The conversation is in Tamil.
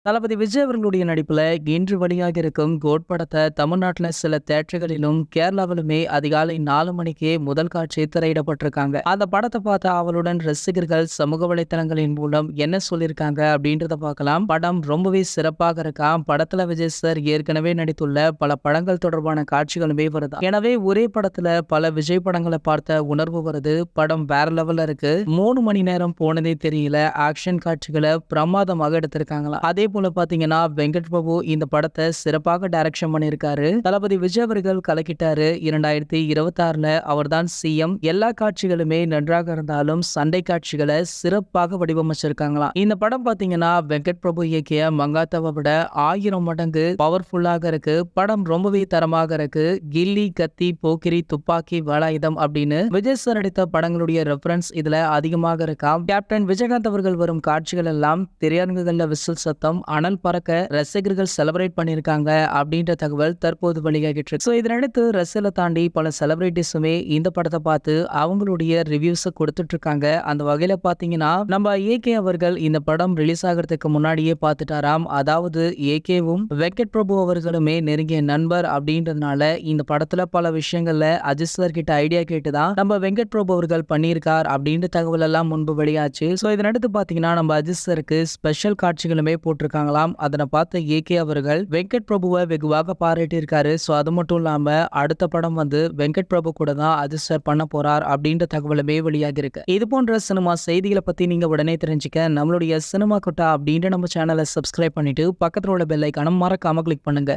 தளபதி விஜய் அவர்களுடைய நடிப்புல இன்று வெளியாக இருக்கும் கோட் படத்தை தமிழ்நாட்டுல சில தியேட்டர்களிலும் கேரளாவிலுமே அதிகாலை 4 மணிக்கே முதல் காட்சி திரையிடப்பட்டிருக்காங்க. அந்த படத்தை பார்த்த அவளுடன் ரசிகர்கள் சமூக வலைத்தளங்களின் மூலம் என்ன சொல்லியிருக்காங்க அப்படின்றத பார்க்கலாம். படம் ரொம்பவே சிறப்பாக இருக்காம். படத்துல விஜய் சார் ஏற்கனவே நடித்துள்ள பல படங்கள் தொடர்பான காட்சிகளுமே வருது. எனவே ஒரே படத்துல பல விஜய் படங்களை பார்த்த உணர்வு வருது. படம் வேற லெவல்ல இருக்கு. 3 மணி நேரம் போனதே தெரியல. ஆக்ஷன் காட்சிகளை பிரமாதமாக எடுத்திருக்காங்களா. அதே போல பாத்தீங்கன்னா வெங்கட் பிரபு இந்த படத்தை சிறப்பாக டைரக்ஷன் பண்ணியிருக்காரு. தளபதி விஜய் அவர்கள் கலக்கிட்டாரு. 2026ல அவர்தான் சிஎம். எல்லா காட்சிகளுமே நன்றாக இருந்தாலும் சண்டை காட்சிகளை சிறப்பாக வடிவமைச்சிருக்காங்களாம். இந்த படம் பாத்தீங்கன்னா வெங்கட் பிரபு இயக்கிய மங்காத்தாவை விட 1000 மடங்கு பவர்ஃபுல்லாக இருக்கு. படம் ரொம்பவே தரமாக இருக்கு. கில்லி, கத்தி, போக்கிரி, துப்பாக்கி, வேலாயுதம் அப்படின்னு விஜய் சார் நடித்த படங்களுடைய ரெஃபரன்ஸ் இதுல அதிகமாக இருக்காம். கேப்டன் விஜயகாந்த் அவர்கள் வரும் காட்சிகள் எல்லாம் திரையரங்குகள்ல விசில் சத்தம் அனல் பறக்க ரசிகர்கள் செலிப்ரேட் பண்ணிருக்காங்க அப்படின்ற தகவல் தற்போது வெளியாகிட்டு இருக்கு. இதனடுத்து ரசிகர்களை தாண்டி பல செலிபிரிட்டிஸுமே இந்த படத்தை பார்த்து அவங்களுடைய ரிவ்யூஸ் கொடுத்துட்டு இருக்காங்க. அந்த வகையில பாத்தீங்கன்னா நம்ம ஏகே அவர்கள் இந்த படம் ரிலீஸ் ஆகிறதுக்கு முன்னாடியே பார்த்துட்டாராம். அதாவது ஏகேவும் வெங்கட் பிரபு அவர்களுமே நெருங்கிய நண்பர் அப்படின்றதுனால இந்த படத்துல பல விஷயங்கள்ல அஜித் சார் கிட்ட ஐடியா கேட்டுதான் நம்ம வெங்கட் பிரபு அவர்கள் பண்ணியிருக்கார் அப்படின்ற தகவல் எல்லாம் முன்பு வெளியாச்சு. இதனடுத்து பாத்தீங்கன்னா நம்ம அஜித் சாருக்கு ஸ்பெஷல் காட்சிகளுமே போட்டிருக்காங்களாம். அதனை பார்த்த ஏகே அவர்கள் வெங்கட் பிரபுவை வெகுவாக பாராட்டியிருக்காரு. அது மட்டும் இல்லாம அடுத்த படம் வந்து வெங்கட் பிரபு கூட தான் அஜித் சார் பண்ண போறார் அப்படின்ற தகவலுமே வெளியாகி இருக்கு. இது போன்ற சினிமா செய்திகளை பத்தி நீங்க உடனே தெரிஞ்சுக்க நம்மளுடைய சினிமா கொட்டா அப்படின்ற நம்ம சேனலை சப்ஸ்கிரைப் பண்ணிட்டு பக்கத்துல உள்ள பெல் ஐகானை மறக்காம கிளிக் பண்ணுங்க.